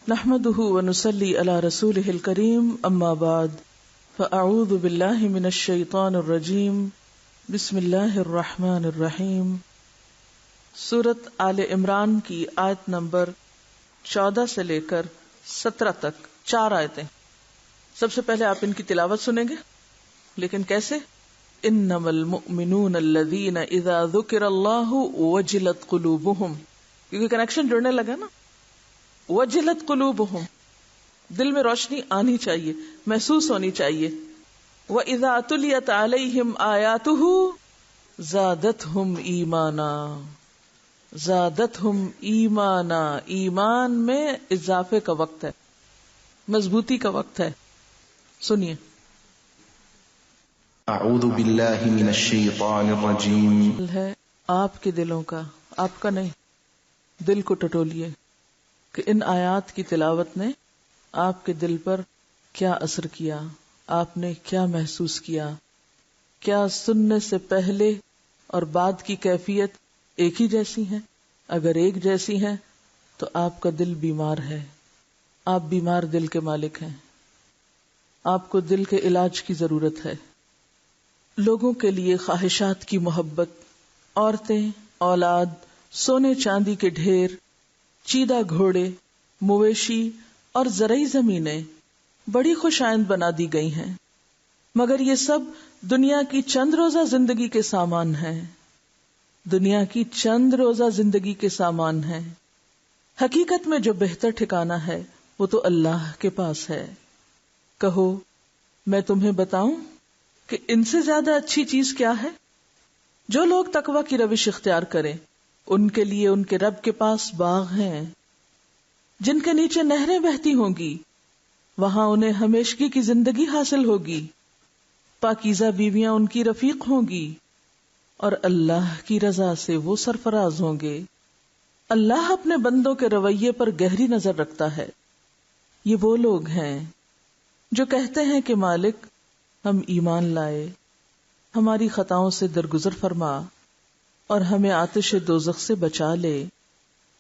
نحمده ونصلي على رسوله الكريم اما بعد فاعوذ بالله من الشیطان الرجیم بسم اللہ الرحمن الرحیم۔ سورۃ آل عمران کی آیت نمبر 14 سے لے کر 17 تک 4 آیتیں۔ سب سے پہلے آپ ان کی تلاوت سنیں گے، لیکن کیسے؟ انما المؤمنون الذین اذا ذکر اللہ وجلت قلوبہم، کیونکہ کنیکشن جڑنے لگا نا۔ وجلت قلوبہم، دل میں روشنی آنی چاہیے، محسوس ہونی چاہیے۔ وَإِذَا تُلِيَتْ عَلَيْهِمْ آيَاتُهُ زَادَتْهُمْ إِيمَانًا، زَادَتْهُمْ إِيمَانًا، ایمان میں اضافے کا وقت ہے، مضبوطی کا وقت ہے۔ سنیے۔ اعوذ باللہ من الشیطان الرجیم، ہے آپ کے دلوں کا، آپ کا نہیں، دل کو ٹٹولیے کہ ان آیات کی تلاوت نے آپ کے دل پر کیا اثر کیا، آپ نے کیا محسوس کیا، کیا سننے سے پہلے اور بعد کی کیفیت ایک ہی جیسی ہیں؟ اگر ایک جیسی ہیں تو آپ کا دل بیمار ہے، آپ بیمار دل کے مالک ہیں، آپ کو دل کے علاج کی ضرورت ہے۔ لوگوں کے لیے خواہشات کی محبت، عورتیں، اولاد، سونے چاندی کے ڈھیر، چیدہ گھوڑے، مویشی اور زرعی زمینیں بڑی خوش آئند بنا دی گئی ہیں، مگر یہ سب دنیا کی چند روزہ زندگی کے سامان ہیں، دنیا کی چند روزہ زندگی کے سامان ہیں۔ حقیقت میں جو بہتر ٹھکانہ ہے وہ تو اللہ کے پاس ہے۔ کہو میں تمہیں بتاؤں کہ ان سے زیادہ اچھی چیز کیا ہے؟ جو لوگ تقوی کی روش اختیار کریں ان کے لیے ان کے رب کے پاس باغ ہیں جن کے نیچے نہریں بہتی ہوں گی، وہاں انہیں ہمیشگی کی زندگی حاصل ہوگی، پاکیزہ بیویاں ان کی رفیق ہوں گی، اور اللہ کی رضا سے وہ سرفراز ہوں گے۔ اللہ اپنے بندوں کے رویے پر گہری نظر رکھتا ہے۔ یہ وہ لوگ ہیں جو کہتے ہیں کہ مالک ہم ایمان لائے، ہماری خطاؤں سے درگزر فرما اور ہمیں آتش دوزخ سے بچا لے۔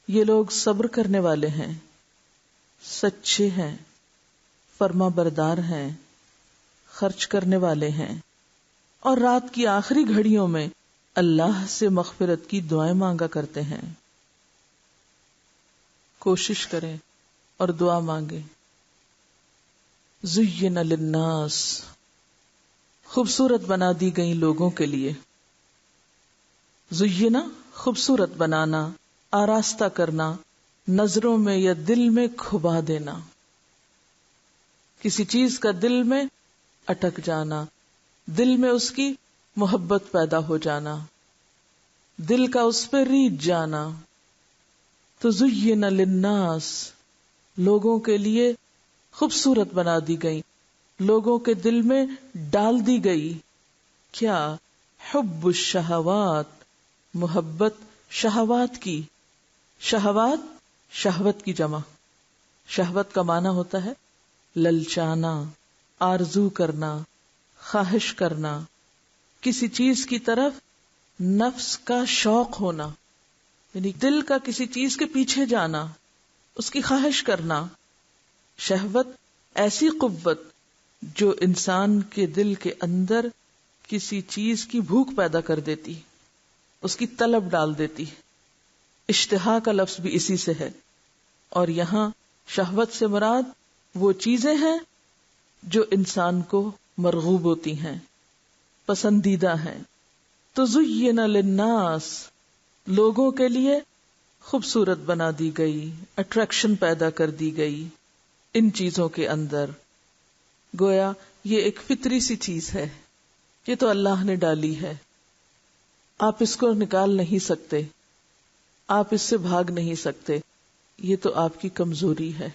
یہ لوگ صبر کرنے والے ہیں، سچے ہیں، فرما بردار ہیں، خرچ کرنے والے ہیں، اور رات کی آخری گھڑیوں میں اللہ سے مغفرت کی دعائیں مانگا کرتے ہیں۔ کوشش کریں اور دعا مانگیں۔ زین للناس، خوبصورت بنا دی گئی لوگوں کے لیے۔ زینا خوبصورت بنانا، آراستہ کرنا، نظروں میں یا دل میں کھبا دینا، کسی چیز کا دل میں اٹک جانا، دل میں اس کی محبت پیدا ہو جانا، دل کا اس پہ ریجھ جانا۔ تو زین للناس، لوگوں کے لیے خوبصورت بنا دی گئی، لوگوں کے دل میں ڈال دی گئی کیا؟ حب الشہوات، محبت شہوات کی۔ شہوات شہوت کی جمع، شہوت کا معنی ہوتا ہے للچانا، آرزو کرنا، خواہش کرنا، کسی چیز کی طرف نفس کا شوق ہونا، یعنی دل کا کسی چیز کے پیچھے جانا، اس کی خواہش کرنا۔ شہوت ایسی قوت جو انسان کے دل کے اندر کسی چیز کی بھوک پیدا کر دیتی، اس کی طلب ڈال دیتی۔ اشتہا کا لفظ بھی اسی سے ہے، اور یہاں شہوت سے مراد وہ چیزیں ہیں جو انسان کو مرغوب ہوتی ہیں، پسندیدہ ہیں۔ تو زین للناس، لوگوں کے لیے خوبصورت بنا دی گئی، اٹریکشن پیدا کر دی گئی ان چیزوں کے اندر۔ گویا یہ ایک فطری سی چیز ہے، یہ تو اللہ نے ڈالی ہے، آپ اس کو نکال نہیں سکتے، آپ اس سے بھاگ نہیں سکتے، یہ تو آپ کی کمزوری ہے۔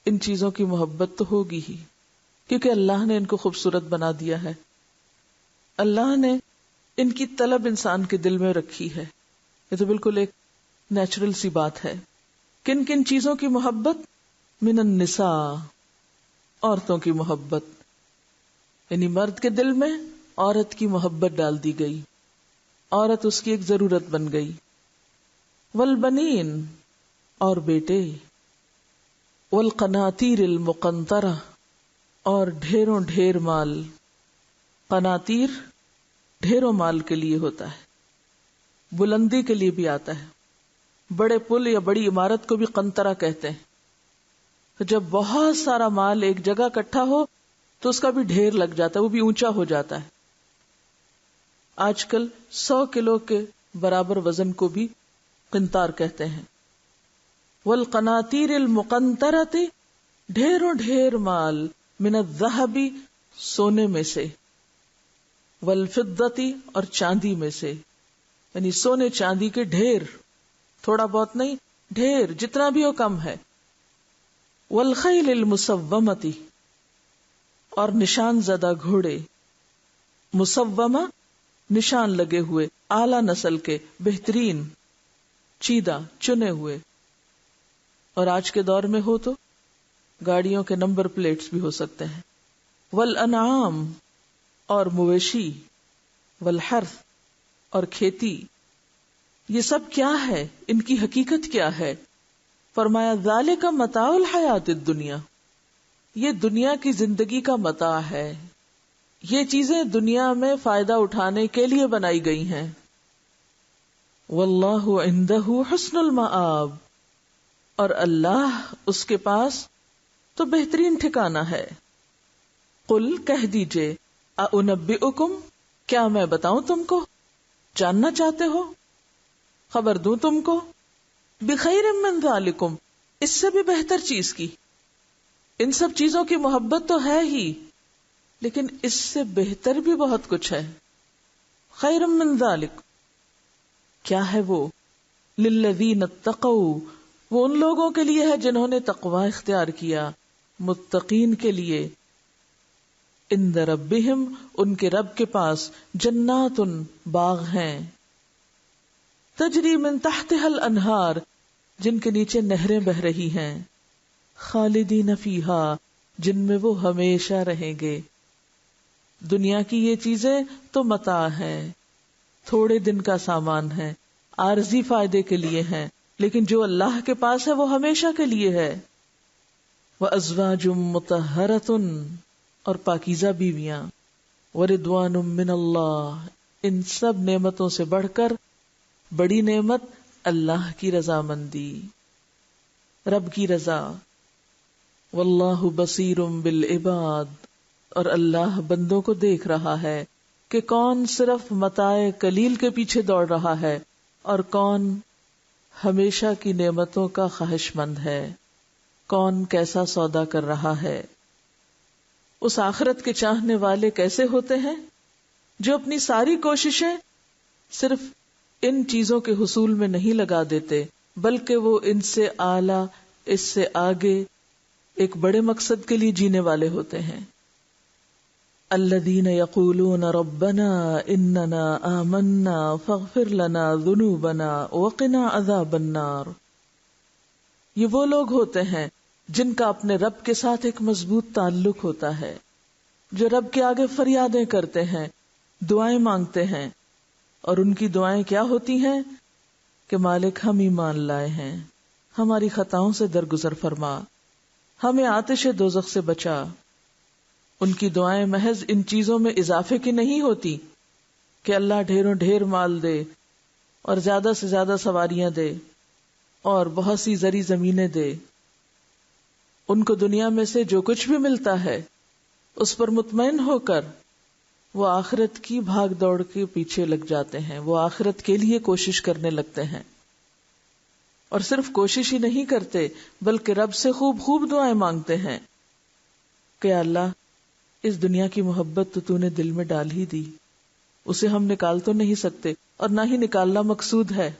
ان چیزوں کی محبت تو ہوگی ہی، کیونکہ اللہ نے ان کو خوبصورت بنا دیا ہے، اللہ نے ان کی طلب انسان کے دل میں رکھی ہے۔ یہ تو بالکل ایک نیچرل سی بات ہے۔ کن کن چیزوں کی محبت؟ من النساء، عورتوں کی محبت، یعنی مرد کے دل میں عورت کی محبت ڈال دی گئی، عورت اس کی ایک ضرورت بن گئی۔ والبنین، اور بیٹے، والقناطیر المقنطرہ، اور ڈھیروں ڈھیر مال. قناطیر ڈھیروں مال کے لیے ہوتا ہے، بلندی کے لیے بھی آتا ہے. بڑے پل یا بڑی عمارت کو بھی قنطرہ کہتے ہیں. تو جب بہت سارا مال ایک جگہ اکٹھا ہو تو اس کا بھی ڈھیر لگ جاتا ہے، وہ بھی اونچا ہو جاتا ہے. آج کل 100 کلو کے برابر وزن کو بھی قنطار کہتے ہیں. والقناطیر المقنطرۃ، ڈھیروں ڈھیر مال، من الذہب، سونے میں سے، والفضۃ، اور چاندی میں سے، یعنی سونے چاندی کے ڈھیر، تھوڑا بہت نہیں، ڈھیر، جتنا بھی ہو کم ہے. والخیل المسومۃ، اور نشان زدہ گھوڑے، مسومہ نشان لگے ہوئے، اعلی نسل کے، بہترین، چیدہ، چنے ہوئے. اور آج کے دور میں ہو تو گاڑیوں کے نمبر پلیٹس بھی ہو سکتے ہیں. والانعام، اور مویشی، والحرث، اور کھیتی. یہ سب کیا ہے؟ ان کی حقیقت کیا ہے؟ فرمایا ذالک متاع الحیات الدنیا، یہ دنیا کی زندگی کا متاع ہے. یہ چیزیں دنیا میں فائدہ اٹھانے کے لیے بنائی گئی ہیں. واللہ عندہ حسن المآب، اور اللہ اس کے پاس تو بہترین ٹھکانہ ہے. قل، کہہ دیجئے، اُنبئکم، کیا میں بتاؤں تم کو؟ جاننا چاہتے ہو؟ خبر دوں تم کو؟ بخیر من ذالکم، اس سے بھی بہتر چیز کی. ان سب چیزوں کی محبت تو ہے ہی، لیکن اس سے بہتر بھی بہت کچھ ہے. خیر من ذالک، کیا ہے وہ؟ للذین اتقوا، وہ ان لوگوں کے لیے ہے جنہوں نے تقوی اختیار کیا، متقین کے لیے. عند ربہم، ان کے رب کے پاس، جنات، باغ ہیں، تجری من تحتها الانہار، جن کے نیچے نہریں بہ رہی ہیں، خالدین فیہا، جن میں وہ ہمیشہ رہیں گے. دنیا کی یہ چیزیں تو متاع ہے، تھوڑے دن کا سامان ہے، عارضی فائدے کے لیے ہیں، لیکن جو اللہ کے پاس ہے وہ ہمیشہ کے لیے ہے. وَأَزْوَاجٌ مُطَهَّرَةٌ، اور پاکیزہ بیویاں. وَرِضْوَانٌ مِّنَ اللَّهِ، ان سب نعمتوں سے بڑھ کر بڑی نعمت اللہ کی رضامندی، رب کی رضا. واللہ بصیر بالعباد، اور اللہ بندوں کو دیکھ رہا ہے کہ کون صرف متاع قلیل کے پیچھے دوڑ رہا ہے اور کون ہمیشہ کی نعمتوں کا خواہش مند ہے، کون کیسا سودا کر رہا ہے. اس آخرت کے چاہنے والے کیسے ہوتے ہیں؟ جو اپنی ساری کوششیں صرف ان چیزوں کے حصول میں نہیں لگا دیتے، بلکہ وہ ان سے اعلیٰ، اس سے آگے ایک بڑے مقصد کے لیے جینے والے ہوتے ہیں. الذین یقولون ربنا اننا آمنا فاغفر لنا ذنوبنا وقنا عذاب النار. یہ وہ لوگ ہوتے ہیں جن کا اپنے رب کے ساتھ ایک مضبوط تعلق ہوتا ہے، جو رب کے آگے فریادیں کرتے ہیں، دعائیں مانگتے ہیں، اور ان کی دعائیں کیا ہوتی ہیں کہ مالک ہم ایمان لائے ہیں، ہماری خطاؤں سے درگزر فرما، ہمیں آتش دوزخ سے بچا. ان کی دعائیں محض ان چیزوں میں اضافے کی نہیں ہوتی کہ اللہ ڈھیروں ڈھیر مال دے اور زیادہ سے زیادہ سواریاں دے اور بہت سی زرعی زمینیں دے. ان کو دنیا میں سے جو کچھ بھی ملتا ہے اس پر مطمئن ہو کر وہ آخرت کی بھاگ دوڑ کے پیچھے لگ جاتے ہیں، وہ آخرت کے لیے کوشش کرنے لگتے ہیں. اور صرف کوشش ہی نہیں کرتے بلکہ رب سے خوب خوب دعائیں مانگتے ہیں کہ اللہ اس دنیا کی محبت تو نے دل میں ڈال ہی دی، اسے ہم نکال تو نہیں سکتے اور نہ ہی نکالنا مقصود ہے.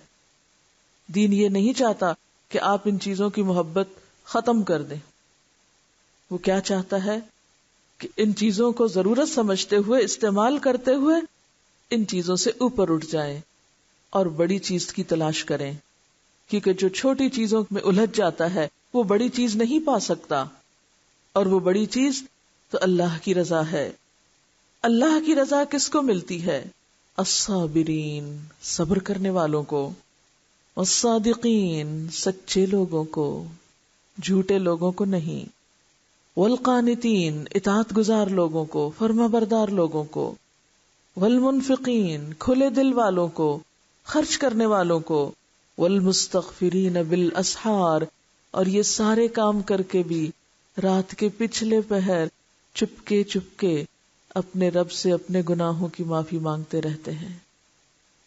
دین یہ نہیں چاہتا کہ آپ ان چیزوں کی محبت ختم کر دیں. وہ کیا چاہتا ہے کہ ان چیزوں کو ضرورت سمجھتے ہوئے، استعمال کرتے ہوئے ان چیزوں سے اوپر اٹھ جائیں اور بڑی چیز کی تلاش کریں، کیونکہ جو چھوٹی چیزوں میں الجھ جاتا ہے وہ بڑی چیز نہیں پا سکتا، اور وہ بڑی چیز تو اللہ کی رضا ہے. اللہ کی رضا کس کو ملتی ہے؟ الصابرین، صبر کرنے والوں کو، والصادقین، سچے لوگوں کو. جھوٹے لوگوں کو نہیں، والقانتین اطاعت گزار لوگوں کو، فرما بردار لوگوں کو، والمنفقین کھلے دل والوں کو، خرچ کرنے والوں کو، والمستغفرین بالاسحار اور یہ سارے کام کر کے بھی رات کے پچھلے پہر چپکے چپکے اپنے رب سے اپنے گناہوں کی معافی مانگتے رہتے ہیں.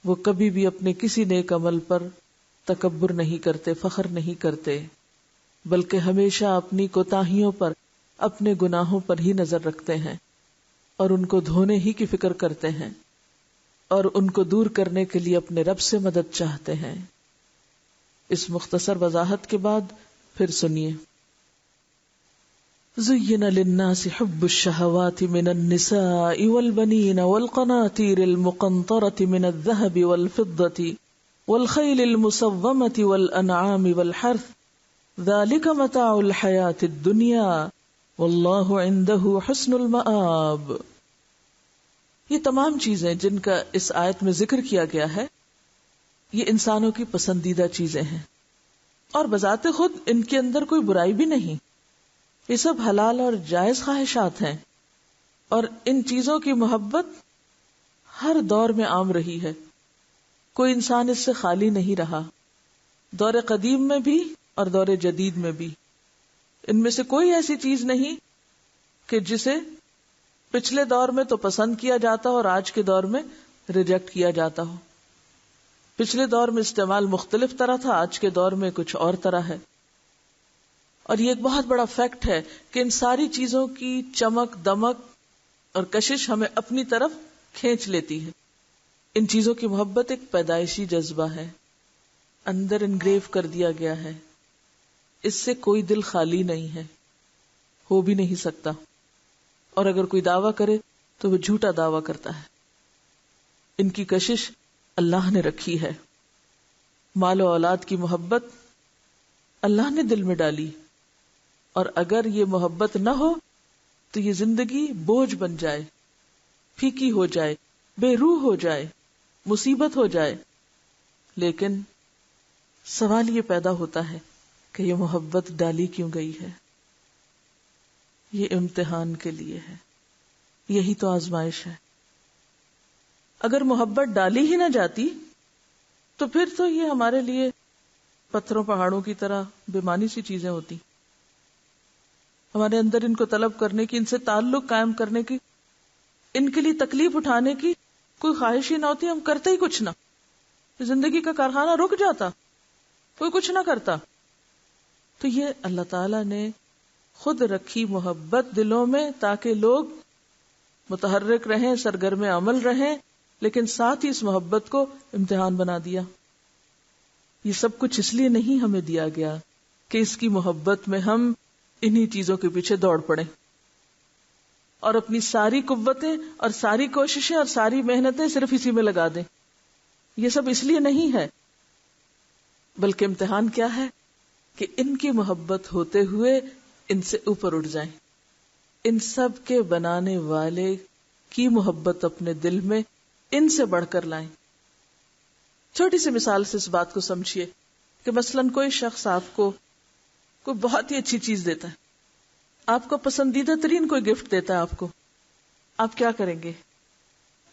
وہ کبھی بھی اپنے کسی نیک عمل پر تکبر نہیں کرتے، فخر نہیں کرتے، بلکہ ہمیشہ اپنی کوتاہیوں پر، اپنے گناہوں پر ہی نظر رکھتے ہیں اور ان کو دھونے ہی کی فکر کرتے ہیں اور ان کو دور کرنے کے لیے اپنے رب سے مدد چاہتے ہیں. اس مختصر وضاحت کے بعد پھر سنیے. زین للناس حب الشہوات من النساء والبنین والقناطیر المقنطرة من الذهب والفضة والخیل المسومة والانعام والحرث ذلك متاع الحیاة الدنیا واللہ عنده حسن المآب. یہ تمام چیزیں جن کا اس آیت میں ذکر کیا گیا ہے یہ انسانوں کی پسندیدہ چیزیں ہیں اور بذات خود ان کے اندر کوئی برائی بھی نہیں. یہ سب حلال اور جائز خواہشات ہیں اور ان چیزوں کی محبت ہر دور میں عام رہی ہے. کوئی انسان اس سے خالی نہیں رہا، دور قدیم میں بھی اور دور جدید میں بھی. ان میں سے کوئی ایسی چیز نہیں کہ جسے پچھلے دور میں تو پسند کیا جاتا ہو اور آج کے دور میں ریجیکٹ کیا جاتا ہو. پچھلے دور میں استعمال مختلف طرح تھا، آج کے دور میں کچھ اور طرح ہے. اور یہ ایک بہت بڑا فیکٹ ہے کہ ان ساری چیزوں کی چمک دمک اور کشش ہمیں اپنی طرف کھینچ لیتی ہے. ان چیزوں کی محبت ایک پیدائشی جذبہ ہے، اندر انگریو کر دیا گیا ہے. اس سے کوئی دل خالی نہیں ہے، ہو بھی نہیں سکتا، اور اگر کوئی دعویٰ کرے تو وہ جھوٹا دعویٰ کرتا ہے. ان کی کشش اللہ نے رکھی ہے. مال و اولاد کی محبت اللہ نے دل میں ڈالی، اور اگر یہ محبت نہ ہو تو یہ زندگی بوجھ بن جائے، پھیکی ہو جائے، بے روح ہو جائے، مصیبت ہو جائے. لیکن سوال یہ پیدا ہوتا ہے کہ یہ محبت ڈالی کیوں گئی ہے؟ یہ امتحان کے لیے ہے، یہی تو آزمائش ہے. اگر محبت ڈالی ہی نہ جاتی تو پھر تو یہ ہمارے لیے پتھروں پہاڑوں کی طرح بےمانی سی چیزیں ہوتی. ہمارے اندر ان کو طلب کرنے کی، ان سے تعلق قائم کرنے کی، ان کے لیے تکلیف اٹھانے کی کوئی خواہش ہی نہ ہوتی. ہم کرتے ہی کچھ نہ، زندگی کا کارخانہ رک جاتا، کوئی کچھ نہ کرتا. تو یہ اللہ تعالی نے خود رکھی محبت دلوں میں تاکہ لوگ متحرک رہیں، سرگرم عمل رہیں، لیکن ساتھ ہی اس محبت کو امتحان بنا دیا. یہ سب کچھ اس لیے نہیں ہمیں دیا گیا کہ اس کی محبت میں ہم انہی چیزوں کے پیچھے دوڑ پڑیں اور اپنی ساری قوتیں اور ساری کوششیں اور ساری محنتیں صرف اسی میں لگا دیں. یہ سب اس لیے نہیں ہے، بلکہ امتحان کیا ہے کہ ان کی محبت ہوتے ہوئے ان سے اوپر اٹھ جائیں، ان سب کے بنانے والے کی محبت اپنے دل میں ان سے بڑھ کر لائیں. چھوٹی سی مثال سے اس بات کو سمجھیے کہ مثلاً کوئی شخص آپ کو کوئی بہت ہی اچھی چیز دیتا ہے، آپ کو پسندیدہ ترین کوئی گفٹ دیتا ہے آپ کو، آپ کیا کریں گے؟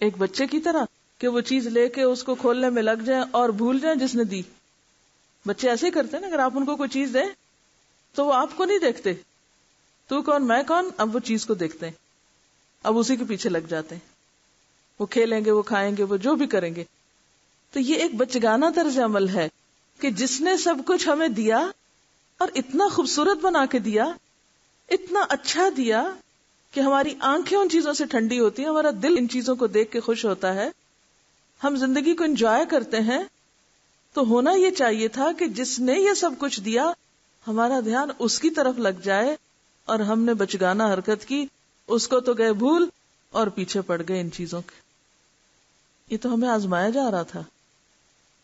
ایک بچے کی طرح کہ وہ چیز لے کے اس کو کھولنے میں لگ جائیں اور بھول جائیں جس نے دی. بچے ایسے ہی کرتے ہیں نا، اگر آپ ان کو کوئی چیز دیں تو وہ آپ کو نہیں دیکھتے، تو کون میں کون، اب وہ چیز کو دیکھتے ہیں، اب اسی کے پیچھے لگ جاتے ہیں. وہ کھیلیں گے، وہ کھائیں گے، وہ جو بھی کریں گے. تو یہ ایک بچگانہ طرز عمل ہے کہ جس نے سب کچھ ہمیں دیا اور اتنا خوبصورت بنا کے دیا، اتنا اچھا دیا کہ ہماری آنکھیں ان چیزوں سے ٹھنڈی ہوتی ہیں، ہمارا دل ان چیزوں کو دیکھ کے خوش ہوتا ہے، ہم زندگی کو انجوائے کرتے ہیں. تو ہونا یہ چاہیے تھا کہ جس نے یہ سب کچھ دیا ہمارا دھیان اس کی طرف لگ جائے، اور ہم نے بچگانہ حرکت کی، اس کو تو گئے بھول اور پیچھے پڑ گئے ان چیزوں کے. یہ تو ہمیں آزمایا جا رہا تھا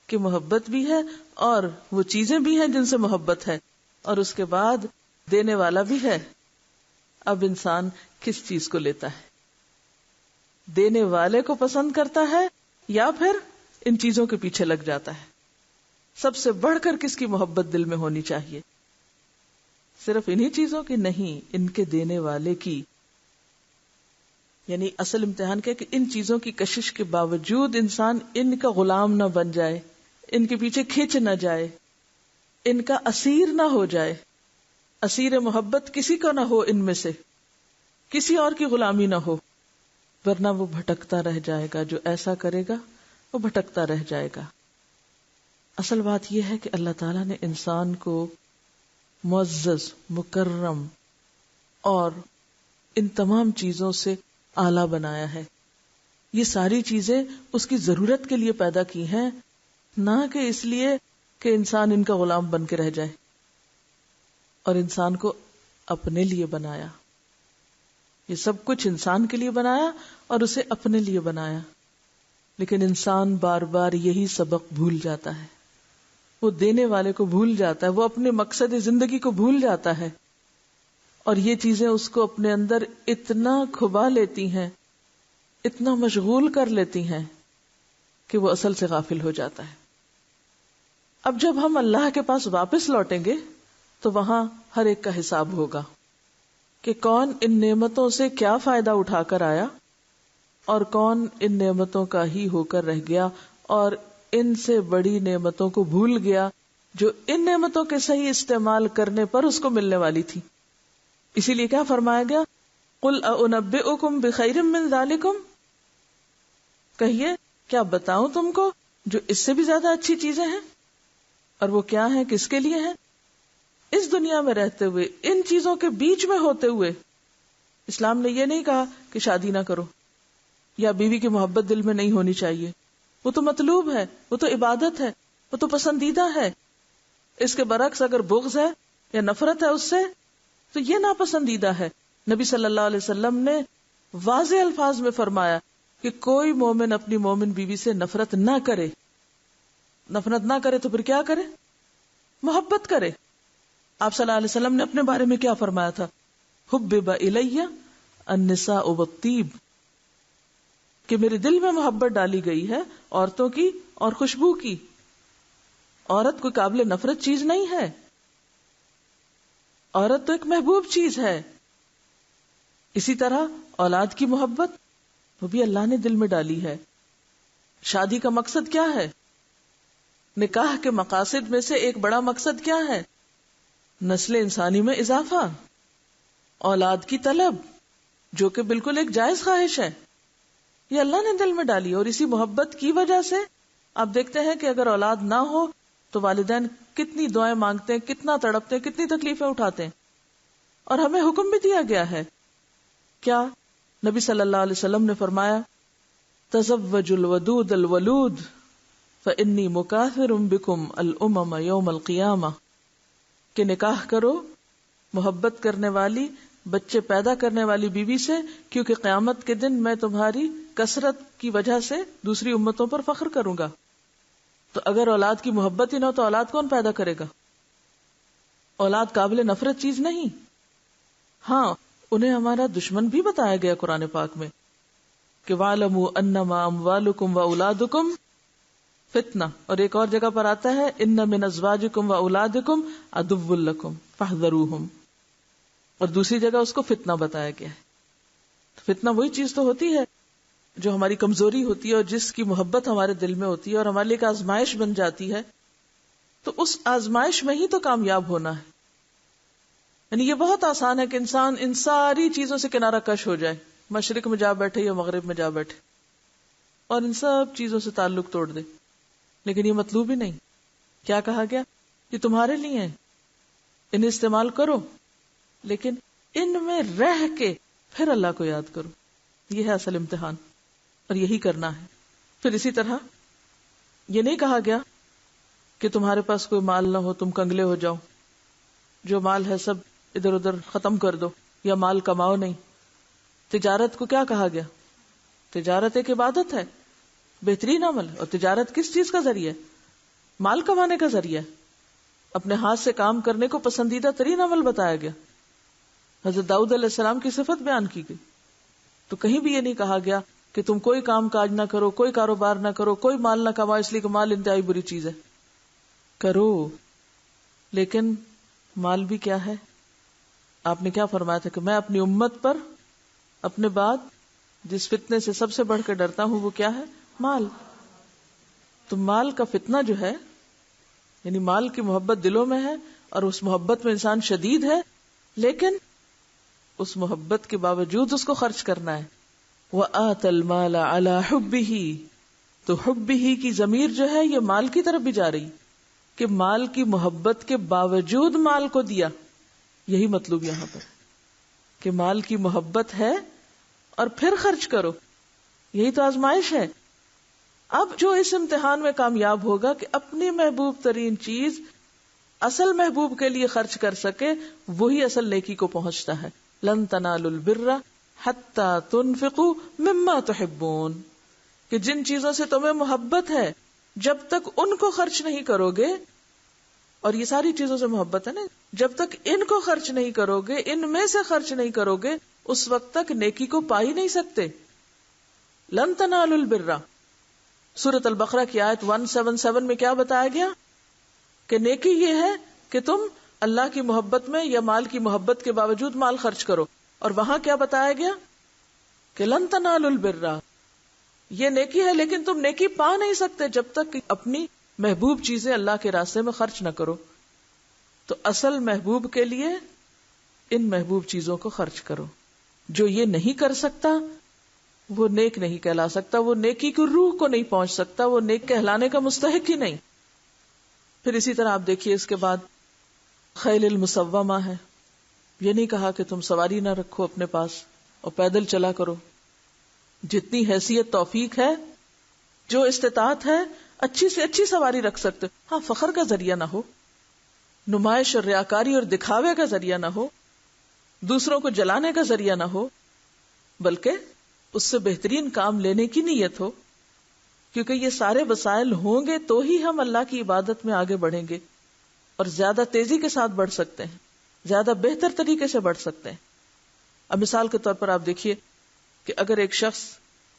کہ محبت بھی ہے اور وہ چیزیں بھی ہیں جن سے محبت ہے، اور اس کے بعد دینے والا بھی ہے. اب انسان کس چیز کو لیتا ہے؟ دینے والے کو پسند کرتا ہے یا پھر ان چیزوں کے پیچھے لگ جاتا ہے؟ سب سے بڑھ کر کس کی محبت دل میں ہونی چاہیے؟ صرف انہی چیزوں کی نہیں، ان کے دینے والے کی. یعنی اصل امتحان کیا کہ ان چیزوں کی کشش کے باوجود انسان ان کا غلام نہ بن جائے، ان کے پیچھے کھنچ نہ جائے، ان کا اسیر نہ ہو جائے. اسیر محبت کسی کو نہ ہو، ان میں سے کسی اور کی غلامی نہ ہو، ورنہ وہ بھٹکتا رہ جائے گا. جو ایسا کرے گا وہ بھٹکتا رہ جائے گا. اصل بات یہ ہے کہ اللہ تعالیٰ نے انسان کو معزز، مکرم اور ان تمام چیزوں سے اعلیٰ بنایا ہے. یہ ساری چیزیں اس کی ضرورت کے لیے پیدا کی ہیں، نہ کہ اس لیے کہ انسان ان کا غلام بن کے رہ جائے. اور انسان کو اپنے لیے بنایا. یہ سب کچھ انسان کے لیے بنایا اور اسے اپنے لیے بنایا. لیکن انسان بار بار یہی سبق بھول جاتا ہے، وہ دینے والے کو بھول جاتا ہے، وہ اپنے مقصد زندگی کو بھول جاتا ہے. اور یہ چیزیں اس کو اپنے اندر اتنا کھبا لیتی ہیں، اتنا مشغول کر لیتی ہیں کہ وہ اصل سے غافل ہو جاتا ہے. اب جب ہم اللہ کے پاس واپس لوٹیں گے تو وہاں ہر ایک کا حساب ہوگا کہ کون ان نعمتوں سے کیا فائدہ اٹھا کر آیا اور کون ان نعمتوں کا ہی ہو کر رہ گیا اور ان سے بڑی نعمتوں کو بھول گیا جو ان نعمتوں کے صحیح استعمال کرنے پر اس کو ملنے والی تھی. اسی لیے کیا فرمایا گیا؟ قُلْ أَأُنَبِّئُكُمْ بِخَيْرٍ مِّن ذَلِكُمْ، کہیے کیا بتاؤں تم کو جو اس سے بھی زیادہ اچھی چیزیں ہیں. اور وہ کیا ہیں، کس کے لیے ہیں؟ اس دنیا میں رہتے ہوئے، ان چیزوں کے بیچ میں ہوتے ہوئے. اسلام نے یہ نہیں کہا کہ شادی نہ کرو یا بیوی کی محبت دل میں نہیں ہونی چاہیے. وہ تو مطلوب ہے، وہ تو عبادت ہے، وہ تو پسندیدہ ہے. اس کے برعکس اگر بغض ہے یا نفرت ہے اس سے تو یہ ناپسندیدہ ہے. نبی صلی اللہ علیہ وسلم نے واضح الفاظ میں فرمایا کہ کوئی مومن اپنی مومن بیوی سے نفرت نہ کرے. نفرت نہ کرے تو پھر کیا کرے؟ محبت کرے. آپ صلی اللہ علیہ وسلم نے اپنے بارے میں کیا فرمایا تھا؟ حبب الی النساء والطیب، کہ میرے دل میں محبت ڈالی گئی ہے عورتوں کی اور خوشبو کی. عورت کوئی قابل نفرت چیز نہیں ہے، عورت تو ایک محبوب چیز ہے. اسی طرح اولاد کی محبت وہ بھی اللہ نے دل میں ڈالی ہے. شادی کا مقصد کیا ہے؟ نکاح کے مقاصد میں سے ایک بڑا مقصد کیا ہے؟ نسل انسانی میں اضافہ، اولاد کی طلب، جو کہ بالکل ایک جائز خواہش ہے. یہ اللہ نے دل میں ڈالی اور اسی محبت کی وجہ سے آپ دیکھتے ہیں کہ اگر اولاد نہ ہو تو والدین کتنی دعائیں مانگتے ہیں، کتنا تڑپتے ہیں، کتنی تکلیفیں اٹھاتے ہیں. اور ہمیں حکم بھی دیا گیا ہے کیا؟ نبی صلی اللہ علیہ وسلم نے فرمایا تزوجوا الودود الولود فانی مکاثر بکم الامم یوم القیامہ، کہ نکاح کرو محبت کرنے والی، بچے پیدا کرنے والی بیوی سے، کیونکہ قیامت کے دن میں تمہاری کثرت کی وجہ سے دوسری امتوں پر فخر کروں گا. تو اگر اولاد کی محبت ہی نہ ہو تو اولاد کون پیدا کرے گا؟ اولاد قابل نفرت چیز نہیں. ہاں، انہیں ہمارا دشمن بھی بتایا گیا قرآن پاک میں کہ وَاعْلَمُوا أَنَّمَا أَمْوَالُكُمْ وَأَوْلَادُكُمْ فتنہ، اور ایک اور جگہ پر آتا ہے ان من ازواجکم واولادکم عدو لکم فاحذروہم، اور دوسری جگہ اس کو فتنہ بتایا گیا ہے. فتنہ وہی چیز تو ہوتی ہے جو ہماری کمزوری ہوتی ہے اور جس کی محبت ہمارے دل میں ہوتی ہے اور ہمارے لیے ایک آزمائش بن جاتی ہے. تو اس آزمائش میں ہی تو کامیاب ہونا ہے. یعنی یہ بہت آسان ہے کہ انسان ان ساری چیزوں سے کنارہ کش ہو جائے، مشرق میں جا بیٹھے یا مغرب میں جا بیٹھے اور ان سب چیزوں سے تعلق توڑ دے. لیکن یہ مطلوب ہی نہیں. کیا کہا گیا؟ یہ تمہارے لیے ہیں، انہیں استعمال کرو، لیکن ان میں رہ کے پھر اللہ کو یاد کرو. یہ ہے اصل امتحان اور یہی کرنا ہے. پھر اسی طرح یہ نہیں کہا گیا کہ تمہارے پاس کوئی مال نہ ہو تم کنگلے ہو جاؤ، جو مال ہے سب ادھر ادھر ختم کر دو یا مال کماؤ نہیں. تجارت کو کیا کہا گیا؟ تجارت ایک عبادت ہے، بہترین عمل. اور تجارت کس چیز کا ذریعہ ہے؟ مال کمانے کا ذریعہ ہے. اپنے ہاتھ سے کام کرنے کو پسندیدہ ترین عمل بتایا گیا. حضرت داؤد علیہ السلام کی صفت بیان کی گئی. تو کہیں بھی یہ نہیں کہا گیا کہ تم کوئی کام کاج نہ کرو، کوئی کاروبار نہ کرو، کوئی مال نہ کماؤ، اس لیے کہ مال انتہائی بری چیز ہے. کرو، لیکن مال بھی کیا ہے؟ آپ نے کیا فرمایا تھا کہ میں اپنی امت پر اپنے بعد جس فتنے سے سب سے بڑھ کر ڈرتا ہوں وہ کیا ہے؟ مال. تو مال کا فتنہ جو ہے، یعنی مال کی محبت دلوں میں ہے اور اس محبت میں انسان شدید ہے، لیکن اس محبت کے باوجود اس کو خرچ کرنا ہے. وَآتَى الْمَالَ عَلَى حُبِّهِ، تو حُبِّهِ کی ضمیر جو ہے یہ مال کی طرف بھی جا رہی کہ مال کی محبت کے باوجود مال کو دیا. یہی مطلب یہاں پر کہ مال کی محبت ہے اور پھر خرچ کرو. یہی تو آزمائش ہے. اب جو اس امتحان میں کامیاب ہوگا کہ اپنی محبوب ترین چیز اصل محبوب کے لیے خرچ کر سکے، وہی اصل نیکی کو پہنچتا ہے. لن تنالوا البر حتی تنفقوا مما تحبون، کہ جن چیزوں سے تمہیں محبت ہے جب تک ان کو خرچ نہیں کرو گے، اور یہ ساری چیزوں سے محبت ہے نا، جب تک ان کو خرچ نہیں کرو گے، ان میں سے خرچ نہیں کرو گے، اس وقت تک نیکی کو پا ہی نہیں سکتے. لن تنالوا البر، سورۃ البقرہ کی آیت 177 میں کیا بتایا گیا کہ نیکی یہ ہے کہ تم اللہ کی محبت میں یا مال کی محبت کے باوجود مال خرچ کرو. اور وہاں کیا بتایا گیا کہ لن تنالوا البر، یہ نیکی ہے لیکن تم نیکی پا نہیں سکتے جب تک کہ اپنی محبوب چیزیں اللہ کے راستے میں خرچ نہ کرو. تو اصل محبوب کے لیے ان محبوب چیزوں کو خرچ کرو. جو یہ نہیں کر سکتا وہ نیک نہیں کہلا سکتا، وہ نیکی کی روح کو نہیں پہنچ سکتا، وہ نیک کہلانے کا مستحق ہی نہیں. پھر اسی طرح آپ دیکھیے اس کے بعد خیل المسومہ ہے. یہ نہیں کہا کہ تم سواری نہ رکھو اپنے پاس اور پیدل چلا کرو. جتنی حیثیت توفیق ہے، جو استطاعت ہے، اچھی سے اچھی سواری رکھ سکتے. ہاں، فخر کا ذریعہ نہ ہو، نمائش اور ریاکاری اور دکھاوے کا ذریعہ نہ ہو، دوسروں کو جلانے کا ذریعہ نہ ہو، بلکہ اس سے بہترین کام لینے کی نیت ہو. کیونکہ یہ سارے وسائل ہوں گے تو ہی ہم اللہ کی عبادت میں آگے بڑھیں گے اور زیادہ تیزی کے ساتھ بڑھ سکتے ہیں، زیادہ بہتر طریقے سے بڑھ سکتے ہیں. اب مثال کے طور پر آپ دیکھیے کہ اگر ایک شخص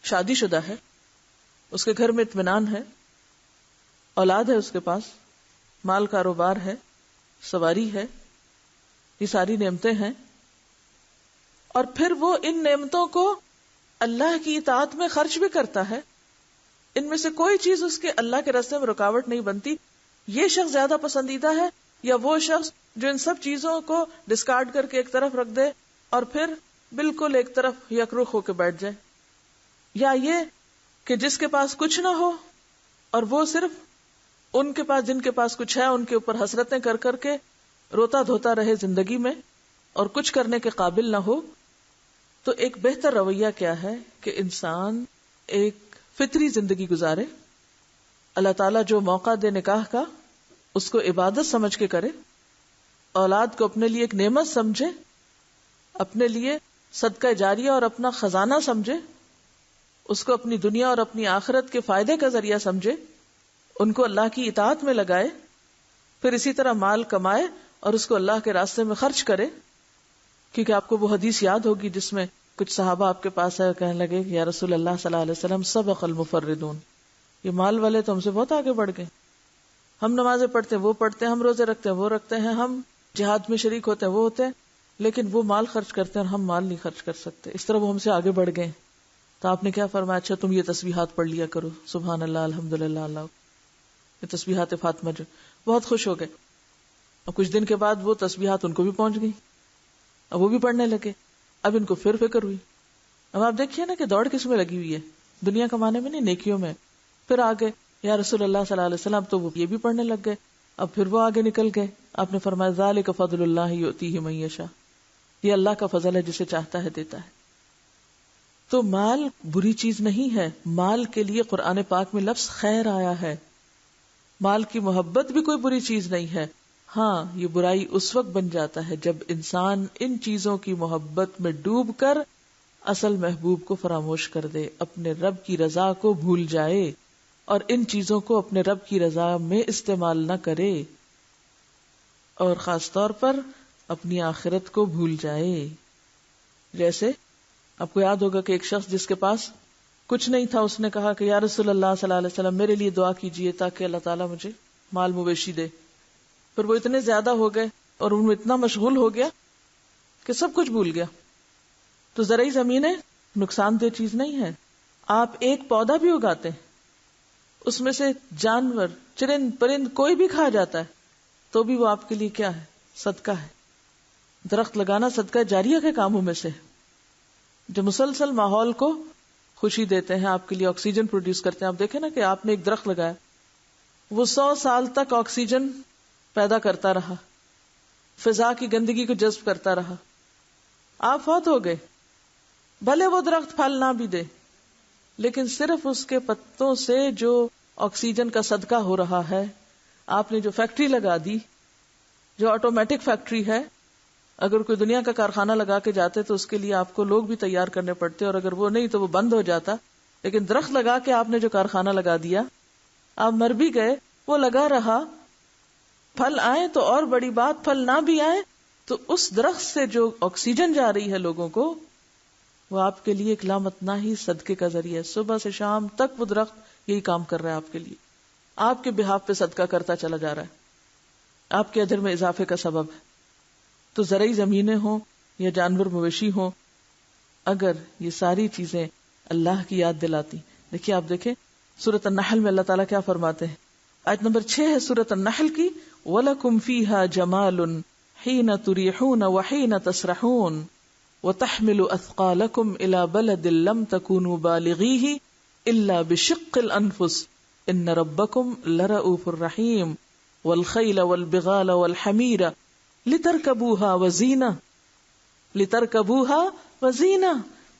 شادی شدہ ہے، اس کے گھر میں اطمینان ہے، اولاد ہے، اس کے پاس مال کاروبار ہے، سواری ہے، یہ ساری نعمتیں ہیں، اور پھر وہ ان نعمتوں کو اللہ کی اطاعت میں خرچ بھی کرتا ہے، ان میں سے کوئی چیز اس کے اللہ کے راستے میں رکاوٹ نہیں بنتی. یہ شخص زیادہ پسندیدہ ہے یا وہ شخص جو ان سب چیزوں کو ڈسکارڈ کر کے ایک طرف رکھ دے اور پھر بالکل ایک طرف یکرخ ہو کے بیٹھ جائے؟ یا یہ کہ جس کے پاس کچھ نہ ہو اور وہ صرف ان کے پاس جن کے پاس کچھ ہے ان کے اوپر حسرتیں کر کر کے روتا دھوتا رہے زندگی میں اور کچھ کرنے کے قابل نہ ہو؟ تو ایک بہتر رویہ کیا ہے کہ انسان ایک فطری زندگی گزارے. اللہ تعالیٰ جو موقع دے نکاح کا اس کو عبادت سمجھ کے کرے، اولاد کو اپنے لیے ایک نعمت سمجھے، اپنے لیے صدقہ جاریہ اور اپنا خزانہ سمجھے، اس کو اپنی دنیا اور اپنی آخرت کے فائدے کا ذریعہ سمجھے، ان کو اللہ کی اطاعت میں لگائے، پھر اسی طرح مال کمائے اور اس کو اللہ کے راستے میں خرچ کرے. کیونکہ آپ کو وہ حدیث یاد ہوگی جس میں کچھ صحابہ آپ کے پاس آئے کہنے لگے کہ یا رسول اللہ صلی اللہ علیہ وسلم سبق المفردون، یہ مال والے تو ہم سے بہت آگے بڑھ گئے، ہم نمازیں پڑھتے ہیں وہ پڑھتے ہیں، ہم روزے رکھتے ہیں وہ رکھتے ہیں، ہم جہاد میں شریک ہوتے ہیں وہ ہوتے ہیں، لیکن وہ مال خرچ کرتے ہیں اور ہم مال نہیں خرچ کر سکتے. اس طرح وہ ہم سے آگے بڑھ گئے. تو آپ نے کیا فرمایا؟ اچھا تم یہ تسبیحات پڑھ لیا کرو، سبحان اللہ، الحمدللہ، اللہ، یہ تسبیحات فاطمہ. جو بہت خوش ہو گئے. اور کچھ دن کے بعد وہ تسبیحات ان کو بھی پہنچ گئی، اب وہ بھی پڑھنے لگے. اب ان کو پھر فکر ہوئی. اب آپ دیکھیے نا کہ دوڑ کس میں لگی ہوئی ہے، دنیا کمانے میں نہیں، نیکیوں میں. پھر آگے یا رسول اللہ صلی اللہ علیہ وسلم، تو وہ یہ بھی پڑھنے لگ گئے. اب پھر وہ آگے نکل گئے. آپ نے فرمایا ذالک فضل اللہ یؤتیہ من یشاء، یہ اللہ کا فضل ہے، جسے چاہتا ہے دیتا ہے. تو مال بری چیز نہیں ہے. مال کے لیے قرآن پاک میں لفظ خیر آیا ہے. مال کی محبت بھی کوئی بری چیز نہیں ہے. ہاں، یہ برائی اس وقت بن جاتا ہے جب انسان ان چیزوں کی محبت میں ڈوب کر اصل محبوب کو فراموش کر دے، اپنے رب کی رضا کو بھول جائے اور ان چیزوں کو اپنے رب کی رضا میں استعمال نہ کرے، اور خاص طور پر اپنی آخرت کو بھول جائے. جیسے آپ کو یاد ہوگا کہ ایک شخص جس کے پاس کچھ نہیں تھا، اس نے کہا کہ یا رسول اللہ صلی اللہ علیہ وسلم میرے لیے دعا کیجیے تاکہ اللہ تعالیٰ مجھے مال مویشی دے. پھر وہ اتنے زیادہ ہو گئے اور ان میں اتنا مشغول ہو گیا کہ سب کچھ بھول گیا. تو زرعی زمینیں نقصان دہ چیز نہیں ہے. آپ ایک پودا بھی اگاتے ہیں، اس میں سے جانور چرند پرند کوئی بھی کھا جاتا ہے تو بھی وہ آپ کے لیے کیا ہے؟ صدقہ ہے. درخت لگانا صدقہ جاریہ کے کاموں میں سے جو مسلسل ماحول کو خوشی دیتے ہیں، آپ کے لیے آکسیجن پروڈیوس کرتے ہیں. آپ دیکھیں نا کہ آپ نے ایک درخت لگایا، وہ 100 سال تک آکسیجن پیدا کرتا رہا، فضا کی گندگی کو جذب کرتا رہا. آپ فوت ہو گئے، بھلے وہ درخت پھل نہ بھی دے، لیکن صرف اس کے پتوں سے جو آکسیجن کا صدقہ ہو رہا ہے. آپ نے جو فیکٹری لگا دی، جو آٹومیٹک فیکٹری ہے، اگر کوئی دنیا کا کارخانہ لگا کے جاتے تو اس کے لیے آپ کو لوگ بھی تیار کرنے پڑتے، اور اگر وہ نہیں تو وہ بند ہو جاتا. لیکن درخت لگا کے آپ نے جو کارخانہ لگا دیا، آپ مر بھی گئے، وہ لگا رہا. پھل آئے تو اور بڑی بات، پھل نہ بھی آئے تو اس درخت سے جو آکسیجن جا رہی ہے لوگوں کو، وہ آپ کے لیے ایک لامتناہی صدقے کا ذریعہ ہے. صبح سے شام تک وہ درخت یہی کام کر رہا ہے آپ کے لیے، آپ کے بہاف پہ صدقہ کرتا چلا جا رہا ہے، آپ کے اجر میں اضافے کا سبب ہے. تو زرعی زمینیں ہوں یا جانور مویشی ہوں، اگر یہ ساری چیزیں اللہ کی یاد دلاتی. دیکھیے، آپ دیکھیں سورۃ النحل میں اللہ تعالیٰ کیا فرماتے ہیں. آیت نمبر 6 ہے سورۃ النحل کی، وَلَكُمْ فِيهَا جَمَالٌ حِينَ تُرِيحُونَ وَحِينَ تَسْرَحُونَ وَتَحْمِلُ أَثْقَالَكُمْ إِلَى بَلَدٍ لَمْ تَكُونُوا بَالِغِيهِ إِلَّا بِشِقِّ الْأَنفُسِ إِنَّ رَبَّكُمْ لَرَءُوفٌ رَحِيمٌ وَالْخَيْلَ وَالْبِغَالَ وَالْحَمِيرَ لِتَرْكَبُوهَا وَزِينَةً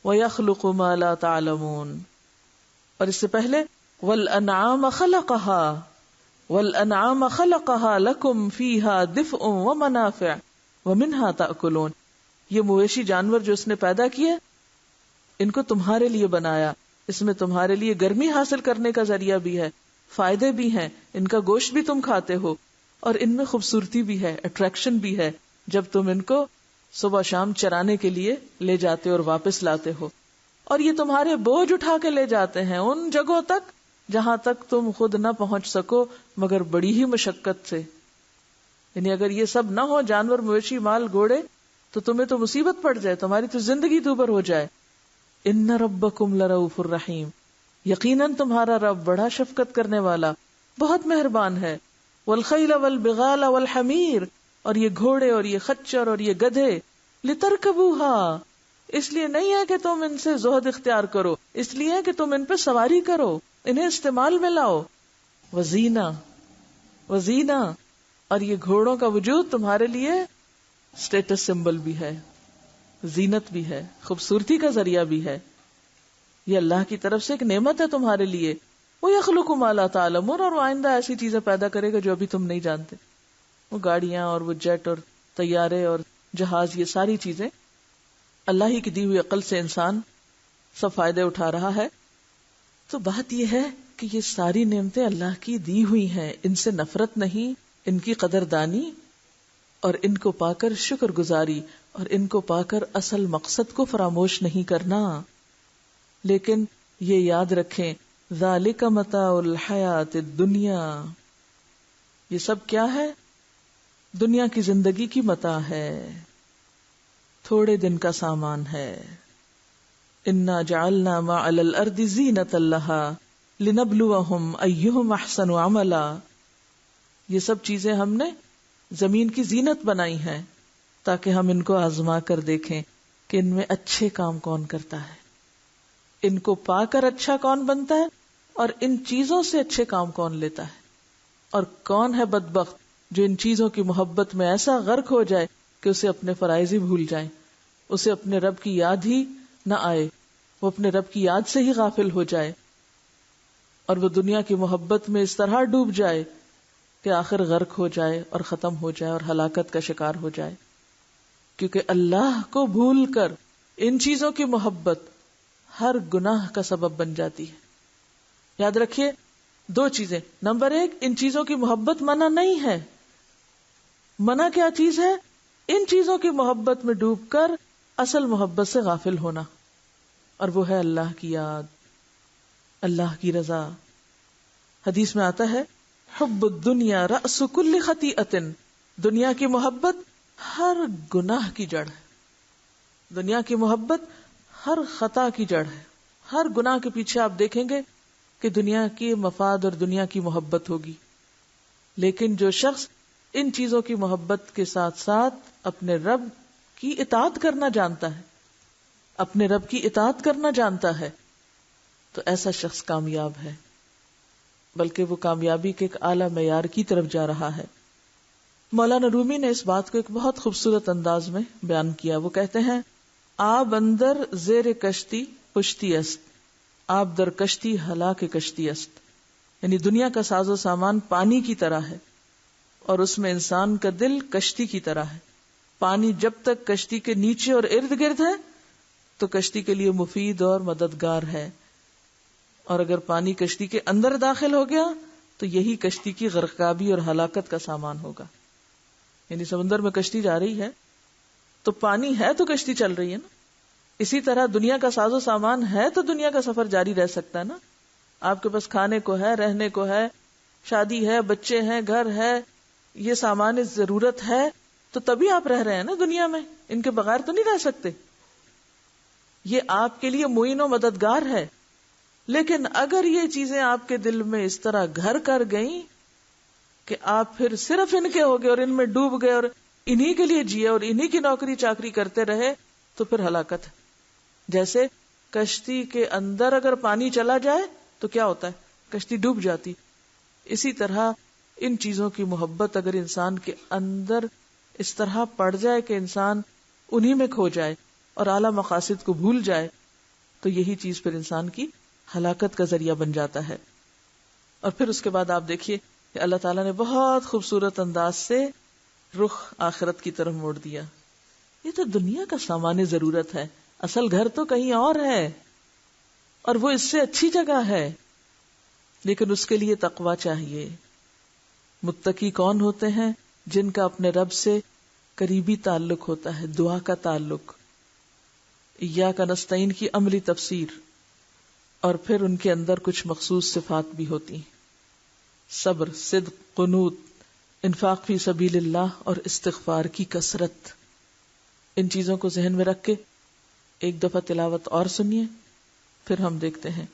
وَيَخْلُقُ مَا لَا تَعْلَمُونَ. اور اس سے پہلے وَالْأَنْعَامَ خَلَقَهَا لَكُمْ فِيهَا دِفْءٌ وَمَنَافِعُ وَمِنْهَا تَأْكُلُونَ. یہ مویشی جانور جو اس نے پیدا کیے، ان کو تمہارے لیے بنایا، اس میں تمہارے لیے گرمی حاصل کرنے کا ذریعہ بھی ہے، فائدے بھی ہیں، ان کا گوشت بھی تم کھاتے ہو، اور ان میں خوبصورتی بھی ہے، اٹریکشن بھی ہے جب تم ان کو صبح شام چرانے کے لیے لے جاتے اور واپس لاتے ہو. اور یہ تمہارے بوجھ اٹھا کے لے جاتے ہیں ان جگہوں تک جہاں تک تم خود نہ پہنچ سکو مگر بڑی ہی مشقت سے. یعنی اگر یہ سب نہ ہو، جانور مویشی مال گھوڑے، تو تمہیں تو مصیبت پڑ جائے، تمہاری تو زندگی دوبر ہو جائے. ان ربکم لرؤوف الرحیم، یقیناً تمہارا رب بڑا شفقت کرنے والا، بہت مہربان ہے. والخیل والبغال والحمیر، اور یہ گھوڑے اور یہ خچر اور یہ گدھے، لترکبوها، اس لیے نہیں ہے کہ تم ان سے زہد اختیار کرو، اس لیے ہے کہ تم ان پہ سواری کرو، انہیں استعمال میں لاؤ. وزینہ، اور یہ گھوڑوں کا وجود تمہارے لیے اسٹیٹس سمبل بھی ہے، زینت بھی ہے، خوبصورتی کا ذریعہ بھی ہے. یہ اللہ کی طرف سے ایک نعمت ہے تمہارے لیے. وَيَخْلُقُ مَا لَا تَعْلَمُونَ، اور وہ آئندہ ایسی چیزیں پیدا کرے گا جو ابھی تم نہیں جانتے. وہ گاڑیاں اور وہ جیٹ اور طیارے اور جہاز، یہ ساری چیزیں اللہ ہی کی دی ہوئی عقل سے انسان سب فائدے اٹھا رہا ہے. تو بات یہ ہے کہ یہ ساری نعمتیں اللہ کی دی ہوئی ہیں، ان سے نفرت نہیں، ان کی قدردانی اور ان کو پا کر شکر گزاری، اور ان کو پا کر اصل مقصد کو فراموش نہیں کرنا. لیکن یہ یاد رکھیں، ذالک متاع الحیات الدنیا، یہ سب کیا ہے؟ دنیا کی زندگی کی متاع ہے، تھوڑے دن کا سامان ہے. انا جعلنا ما علی الارض زینۃ لها لنبلوہم ایہم احسن عملا، یہ سب چیزیں ہم نے زمین کی زینت بنائی ہیں تاکہ ہم ان کو آزما کر دیکھیں کہ ان میں اچھے کام کون کرتا ہے، ان کو پا کر اچھا کون بنتا ہے، اور ان چیزوں سے اچھے کام کون لیتا ہے، اور کون ہے بدبخت جو ان چیزوں کی محبت میں ایسا غرق ہو جائے کہ اسے اپنے فرائض ہی بھول جائیں، اسے اپنے رب کی یاد ہی نہ آئے، وہ اپنے رب کی یاد سے ہی غافل ہو جائے، اور وہ دنیا کی محبت میں اس طرح ڈوب جائے کہ آخر غرق ہو جائے اور ختم ہو جائے اور ہلاکت کا شکار ہو جائے. کیونکہ اللہ کو بھول کر ان چیزوں کی محبت ہر گناہ کا سبب بن جاتی ہے. یاد رکھیے 2 چیزیں. نمبر 1، ان چیزوں کی محبت منع نہیں ہے. منع کیا چیز ہے؟ ان چیزوں کی محبت میں ڈوب کر اصل محبت سے غافل ہونا، اور وہ ہے اللہ کی یاد، اللہ کی رضا. حدیث میں آتا ہے حب الدنیا رأس کل خطیئۃ، دنیا کی محبت ہر گناہ کی جڑ ہے. دنیا کی محبت ہر خطا کی جڑ ہے. ہر گناہ کے پیچھے آپ دیکھیں گے کہ دنیا کی مفاد اور دنیا کی محبت ہوگی. لیکن جو شخص ان چیزوں کی محبت کے ساتھ ساتھ اپنے رب کی اطاعت کرنا جانتا ہے، اپنے رب کی اطاعت کرنا جانتا ہے، تو ایسا شخص کامیاب ہے، بلکہ وہ کامیابی کے ایک اعلیٰ معیار کی طرف جا رہا ہے. مولانا رومی نے اس بات کو ایک بہت خوبصورت انداز میں بیان کیا. وہ کہتے ہیں آب اندر زیر کشتی پشتی است، آب در کشتی ہلاک کشتی است. یعنی دنیا کا ساز و سامان پانی کی طرح ہے اور اس میں انسان کا دل کشتی کی طرح ہے. پانی جب تک کشتی کے نیچے اور ارد گرد ہے تو کشتی کے لیے مفید اور مددگار ہے، اور اگر پانی کشتی کے اندر داخل ہو گیا تو یہی کشتی کی غرقابی اور ہلاکت کا سامان ہوگا. یعنی سمندر میں کشتی جا رہی ہے تو پانی ہے تو کشتی چل رہی ہے نا. اسی طرح دنیا کا ساز و سامان ہے تو دنیا کا سفر جاری رہ سکتا ہے نا. آپ کے پاس کھانے کو ہے، رہنے کو ہے، شادی ہے، بچے ہیں، گھر ہے، یہ سامان ضرورت ہے تو تبھی آپ رہ رہے ہیں نا دنیا میں. ان کے بغیر تو نہیں رہ سکتے. یہ آپ کے لیے معین و مددگار ہے. لیکن اگر یہ چیزیں آپ کے دل میں اس طرح گھر کر گئیں کہ آپ پھر صرف ان کے ہو گئے اور ان میں ڈوب گئے اور انہی کے لیے جیے اور انہی کی نوکری چاکری کرتے رہے تو پھر ہلاکت ہے. جیسے کشتی کے اندر اگر پانی چلا جائے تو کیا ہوتا ہے؟ کشتی ڈوب جاتی. اسی طرح ان چیزوں کی محبت اگر انسان کے اندر اس طرح پڑ جائے کہ انسان انہی میں کھو جائے اور اعلیٰ مقاصد کو بھول جائے تو یہی چیز پھر انسان کی ہلاکت کا ذریعہ بن جاتا ہے. اور پھر اس کے بعد آپ دیکھیے کہ اللہ تعالیٰ نے بہت خوبصورت انداز سے رخ آخرت کی طرف موڑ دیا. یہ تو دنیا کا سامان ضرورت ہے، اصل گھر تو کہیں اور ہے اور وہ اس سے اچھی جگہ ہے، لیکن اس کے لیے تقویٰ چاہیے. متقی کون ہوتے ہیں؟ جن کا اپنے رب سے قریبی تعلق ہوتا ہے، دعا کا تعلق، ایاک نستعین کی عملی تفسیر، اور پھر ان کے اندر کچھ مخصوص صفات بھی ہوتی ہیں: صبر، صدق، قنوت، انفاق فی سبیل اللہ اور استغفار کی کثرت. ان چیزوں کو ذہن میں رکھ کے ایک دفعہ تلاوت اور سنیے، پھر ہم دیکھتے ہیں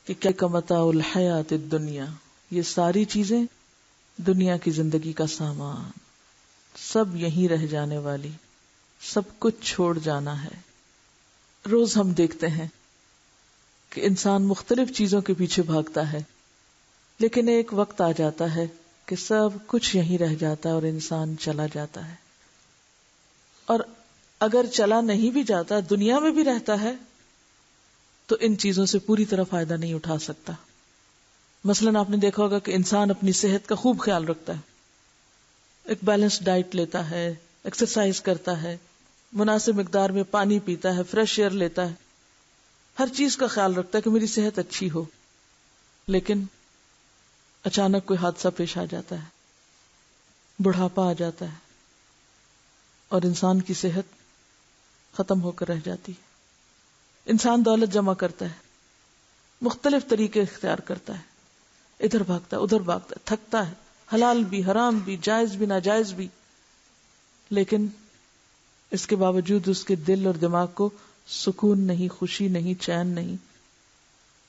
کہ کیا متاع الحیات الدنیا، یہ ساری چیزیں دنیا کی زندگی کا سامان، سب یہیں رہ جانے والی، سب کچھ چھوڑ جانا ہے. روز ہم دیکھتے ہیں کہ انسان مختلف چیزوں کے پیچھے بھاگتا ہے، لیکن ایک وقت آ جاتا ہے کہ سب کچھ یہیں رہ جاتا ہے اور انسان چلا جاتا ہے. اور اگر چلا نہیں بھی جاتا، دنیا میں بھی رہتا ہے، تو ان چیزوں سے پوری طرح فائدہ نہیں اٹھا سکتا. مثلاً آپ نے دیکھا ہوگا کہ انسان اپنی صحت کا خوب خیال رکھتا ہے، ایک بیلنس ڈائٹ لیتا ہے، ایکسرسائز کرتا ہے، مناسب مقدار میں پانی پیتا ہے، فریش ایئر لیتا ہے، ہر چیز کا خیال رکھتا ہے کہ میری صحت اچھی ہو. لیکن اچانک کوئی حادثہ پیش آ جاتا ہے، بڑھاپا آ جاتا ہے اور انسان کی صحت ختم ہو کر رہ جاتی ہے. انسان دولت جمع کرتا ہے، مختلف طریقے اختیار کرتا ہے، ادھر بھاگتا ہے ادھر بھاگتا ہے، تھکتا ہے، حلال بھی حرام بھی، جائز بھی ناجائز بھی، لیکن اس کے باوجود اس کے دل اور دماغ کو سکون نہیں، خوشی نہیں، چین نہیں.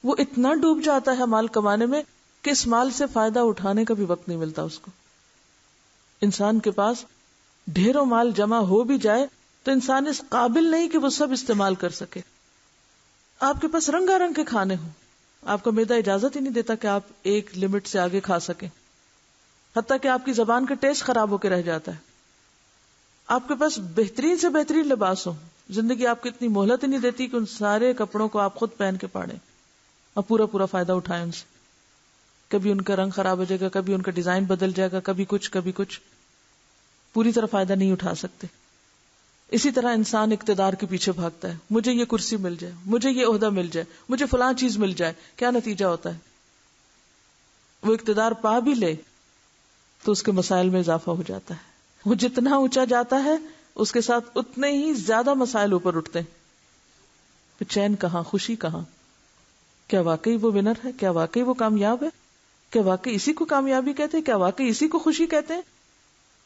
وہ اتنا ڈوب جاتا ہے مال کمانے میں کہ اس مال سے فائدہ اٹھانے کا بھی وقت نہیں ملتا اس کو. انسان کے پاس ڈھیروں مال جمع ہو بھی جائے تو انسان اس قابل نہیں کہ وہ سب استعمال کر سکے. آپ کے پاس رنگا رنگ کے کھانے ہوں، آپ کا معدہ اجازت ہی نہیں دیتا کہ آپ ایک لمٹ سے آگے کھا سکیں، حتیٰ کہ آپ کی زبان کا ٹیسٹ خراب ہو کے رہ جاتا ہے. آپ کے پاس بہترین سے بہترین لباس ہوں، زندگی آپ کو اتنی مہلت ہی نہیں دیتی کہ ان سارے کپڑوں کو آپ خود پہن کے پاڑیں اور پورا فائدہ اٹھائیں ان سے. کبھی ان کا رنگ خراب ہو جائے گا، کبھی ان کا ڈیزائن بدل جائے گا، کبھی کچھ، پوری طرح فائدہ نہیں اٹھا سکتے. اسی طرح انسان اقتدار کے پیچھے بھاگتا ہے، مجھے یہ کرسی مل جائے، مجھے یہ عہدہ مل جائے، مجھے فلاں چیز مل جائے. کیا نتیجہ ہوتا ہے؟ وہ اقتدار پا بھی لے تو اس کے مسائل میں اضافہ ہو جاتا ہے. وہ جتنا اونچا جاتا ہے اس کے ساتھ اتنے ہی زیادہ مسائل اوپر اٹھتے ہیں. چین کہاں، خوشی کہاں؟ کیا واقعی وہ ونر ہے؟ کیا واقعی وہ کامیاب ہے؟ کیا واقعی اسی کو کامیابی کہتے ہیں؟ کیا واقعی اسی کو خوشی کہتے ہیں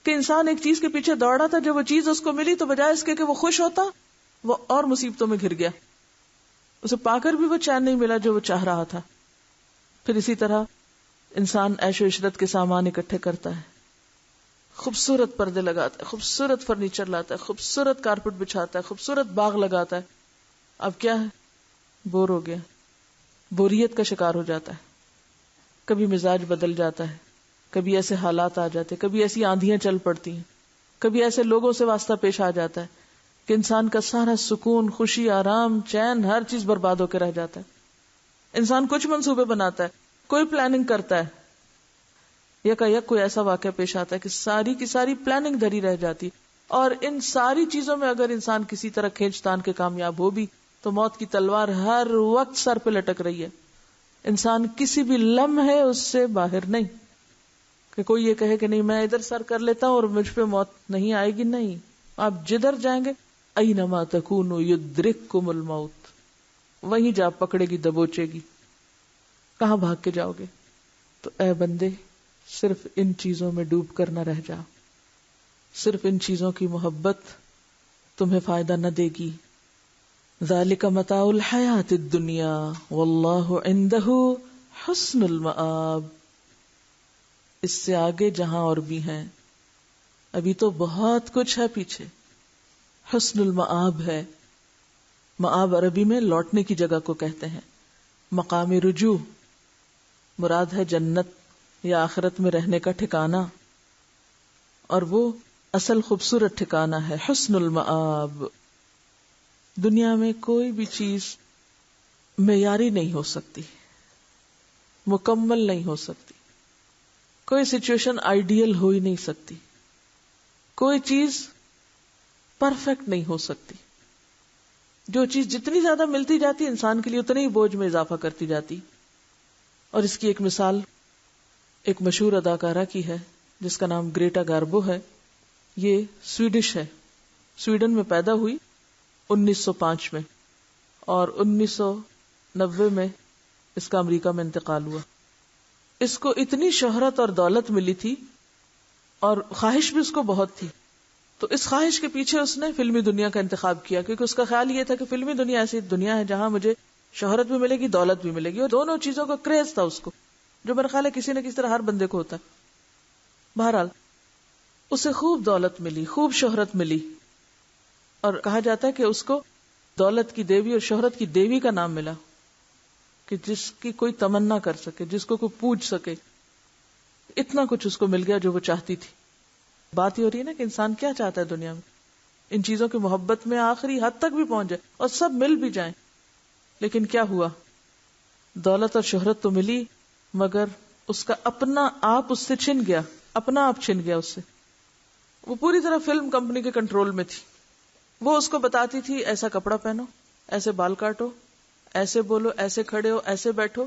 کہ انسان ایک چیز کے پیچھے دوڑا تھا، جب وہ چیز اس کو ملی تو بجائے اس کے کہ وہ خوش ہوتا وہ اور مصیبتوں میں گھر گیا. اسے پا کر بھی وہ چین نہیں ملا جو وہ چاہ رہا تھا. پھر اسی طرح انسان عیش و عشرت کے سامان اکٹھے کرتا ہے، خوبصورت پردے لگاتا ہے، خوبصورت فرنیچر لاتا ہے، خوبصورت کارپٹ بچھاتا ہے، خوبصورت باغ لگاتا ہے. اب کیا ہے؟ بور ہو گیا، بوریت کا شکار ہو جاتا ہے. کبھی مزاج بدل جاتا ہے، کبھی ایسے حالات آ جاتے، کبھی ایسی آندھیاں چل پڑتی ہیں، کبھی ایسے لوگوں سے واسطہ پیش آ جاتا ہے کہ انسان کا سارا سکون، خوشی، آرام، چین، ہر چیز برباد ہو کے رہ جاتا ہے. انسان کچھ منصوبے بناتا ہے، کوئی پلاننگ کرتا ہے، یک کوئی ایسا واقعہ پیش آتا ہے کہ ساری کی ساری پلاننگ دھری رہ جاتی. اور ان ساری چیزوں میں اگر انسان کسی طرح کھینچ تان کے کامیاب ہو بھی تو موت کی تلوار ہر وقت سر پہ لٹک رہی ہے. انسان کسی بھی لمحے اس سے باہر نہیں کہ کوئی یہ کہے کہ نہیں میں ادھر سر کر لیتا ہوں اور مجھ پہ موت نہیں آئے گی. نہیں، آپ جدھر جائیں گے اینما تکونوا یدرککم الموت، وہیں جا پکڑے گی، دبوچے گی. کہاں بھاگ کے جاؤ گے؟ تو اے بندے، صرف ان چیزوں میں ڈوب کر نہ رہ جا. صرف ان چیزوں کی محبت تمہیں فائدہ نہ دے گی. ذالک متاع الحیات الدنیا واللہ عندہ حسن المآب. اس سے آگے جہاں اور بھی ہیں، ابھی تو بہت کچھ ہے پیچھے. حسن المآب ہے. مآب عربی میں لوٹنے کی جگہ کو کہتے ہیں. مقام رجوع مراد ہے جنت یا آخرت میں رہنے کا ٹھکانہ، اور وہ اصل خوبصورت ٹھکانہ ہے حسن المآب. دنیا میں کوئی بھی چیز معیاری نہیں ہو سکتی، مکمل نہیں ہو سکتی، کوئی سچویشن آئیڈیل ہو ہی نہیں سکتی، کوئی چیز پرفیکٹ نہیں ہو سکتی. جو چیز جتنی زیادہ ملتی جاتی انسان کے لیے اتنے ہی بوجھ میں اضافہ کرتی جاتی. اور اس کی ایک مثال ایک مشہور اداکارہ کی ہے جس کا نام گریٹا گاربو ہے. یہ سویڈش ہے، سویڈن میں پیدا ہوئی 1905 میں، اور 1990 میں اس کا امریکہ میں انتقال ہوا. اس کو اتنی شہرت اور دولت ملی تھی اور خواہش بھی اس کو بہت تھی، تو اس خواہش کے پیچھے اس نے فلمی دنیا کا انتخاب کیا، کیونکہ اس کا خیال یہ تھا کہ فلمی دنیا ایسی دنیا ہے جہاں مجھے شہرت بھی ملے گی، دولت بھی ملے گی، اور دونوں چیزوں کا کریز تھا اس کو، جو میرا خیال ہے کسی نہ کسی طرح ہر بندے کو ہوتا ہے. بہرحال اسے خوب دولت ملی، خوب شہرت ملی، اور کہا جاتا ہے کہ اس کو دولت کی دیوی اور شہرت کی دیوی کا نام ملا، کہ جس کی کوئی تمنا کر سکے، جس کو کوئی پوچھ سکے. اتنا کچھ اس کو مل گیا جو وہ چاہتی تھی. بات یہ ہو رہی ہے نا کہ انسان کیا چاہتا ہے دنیا میں، ان چیزوں کی محبت میں آخری حد تک بھی پہنچ جائے اور سب مل بھی جائیں. لیکن کیا ہوا؟ دولت اور شہرت تو ملی، مگر اس کا اپنا آپ اس سے چھن گیا، اپنا آپ چھن گیا اس سے. وہ پوری طرح فلم کمپنی کے کنٹرول میں تھی. وہ اس کو بتاتی تھی ایسا کپڑا پہنو، ایسے بال کاٹو، ایسے بولو، ایسے کھڑے ہو، ایسے بیٹھو.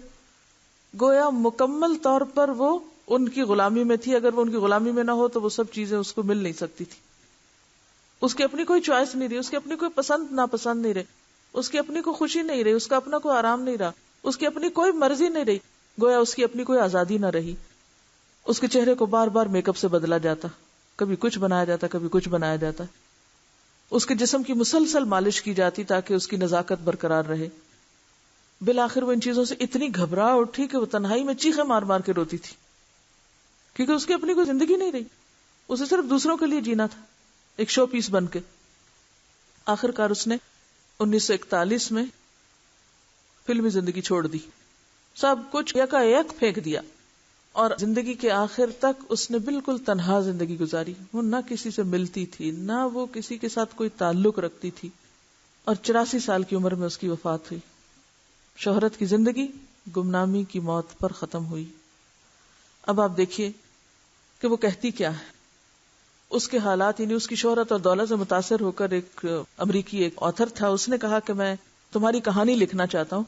گویا مکمل طور پر وہ ان کی غلامی میں تھی. اگر وہ ان کی غلامی میں نہ ہو تو وہ سب چیزیں اس کو مل نہیں سکتی تھی. اس کی اپنی کوئی چوائس نہیں رہی، اس کی اپنی کوئی پسند ناپسند نہیں رہی، اس کی اپنی کوئی خوشی نہیں رہی، اس کا اپنا کوئی آرام نہیں رہا، اس کی اپنی کوئی مرضی نہیں رہی. گویا اس کی اپنی کوئی آزادی نہ رہی. اس کے چہرے کو بار بار میک اپ سے بدلا جاتا، کبھی کچھ بنایا جاتا، کبھی کچھ بنایا جاتا. اس کے جسم کی مسلسل مالش کی جاتی تاکہ اس کی نزاکت برقرار رہے. بالآخر وہ ان چیزوں سے اتنی گھبرا اٹھی کہ وہ تنہائی میں چیخیں مار مار کے روتی تھی، کیونکہ اس کی اپنی کوئی زندگی نہیں رہی. اسے صرف دوسروں کے لیے جینا تھا، ایک شو پیس بن کے. آخر کار اس نے 1941 میں فلمی زندگی چھوڑ دی، سب کچھ یکا یک پھینک دیا، اور زندگی کے آخر تک اس نے بالکل تنہا زندگی گزاری. وہ نہ کسی سے ملتی تھی، نہ وہ کسی کے ساتھ کوئی تعلق رکھتی تھی، اور 84 سال کی عمر میں اس کی وفات ہوئی. شہرت کی زندگی گمنامی کی موت پر ختم ہوئی. اب آپ دیکھیے کہ وہ کہتی کیا ہے. اس کے حالات، یعنی اس کی شہرت اور دولت سے متاثر ہو کر ایک امریکی ایک آتھر تھا، اس نے کہا کہ میں تمہاری کہانی لکھنا چاہتا ہوں.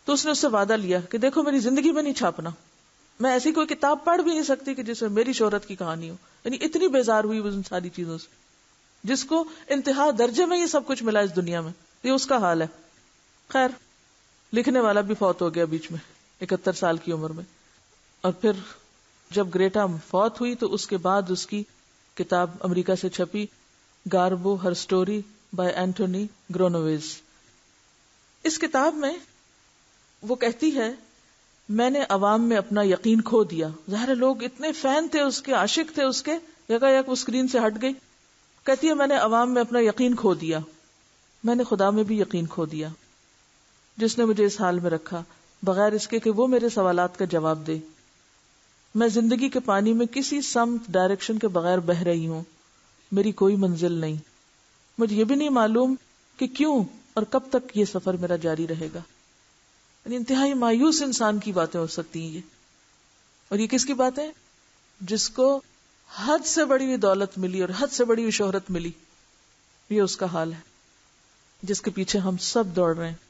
تو اس نے اس سے وعدہ لیا کہ دیکھو میری زندگی میں نہیں چھاپنا، میں ایسی کوئی کتاب پڑھ بھی نہیں سکتی کہ جس میں میری شہرت کی کہانی ہو. یعنی اتنی بیزار ہوئی وہ ان ساری چیزوں سے، جس کو انتہا درجے میں یہ سب کچھ ملا اس دنیا میں. یہ اس کا حال ہے. خیر، لکھنے والا بھی فوت ہو گیا بیچ میں 71 سال کی عمر میں. اور پھر جب گریٹا فوت ہوئی تو اس کے بعد اس کی کتاب امریکہ سے چھپی، Garbo her story by Antony Gronowicz. اس کتاب میں وہ کہتی ہے میں نے عوام میں اپنا یقین کھو دیا. ظاہر لوگ اتنے فین تھے اس کے، عاشق تھے اس کے، یکا یک وہ اسکرین سے ہٹ گئی. کہتی ہے میں نے عوام میں اپنا یقین کھو دیا، میں نے خدا میں بھی یقین کھو دیا جس نے مجھے اس حال میں رکھا بغیر اس کے کہ وہ میرے سوالات کا جواب دے. میں زندگی کے پانی میں کسی سمت ڈائریکشن کے بغیر بہہ رہی ہوں، میری کوئی منزل نہیں. مجھے یہ بھی نہیں معلوم کہ کیوں اور کب تک یہ سفر میرا جاری رہے گا. یعنی انتہائی مایوس انسان کی باتیں ہو سکتی ہیں یہ. اور یہ کس کی باتیں؟ جس کو حد سے بڑی ہوئی دولت ملی اور حد سے بڑی ہوئی شہرت ملی. یہ اس کا حال ہے جس کے پیچھے ہم سب دوڑ رہے ہیں.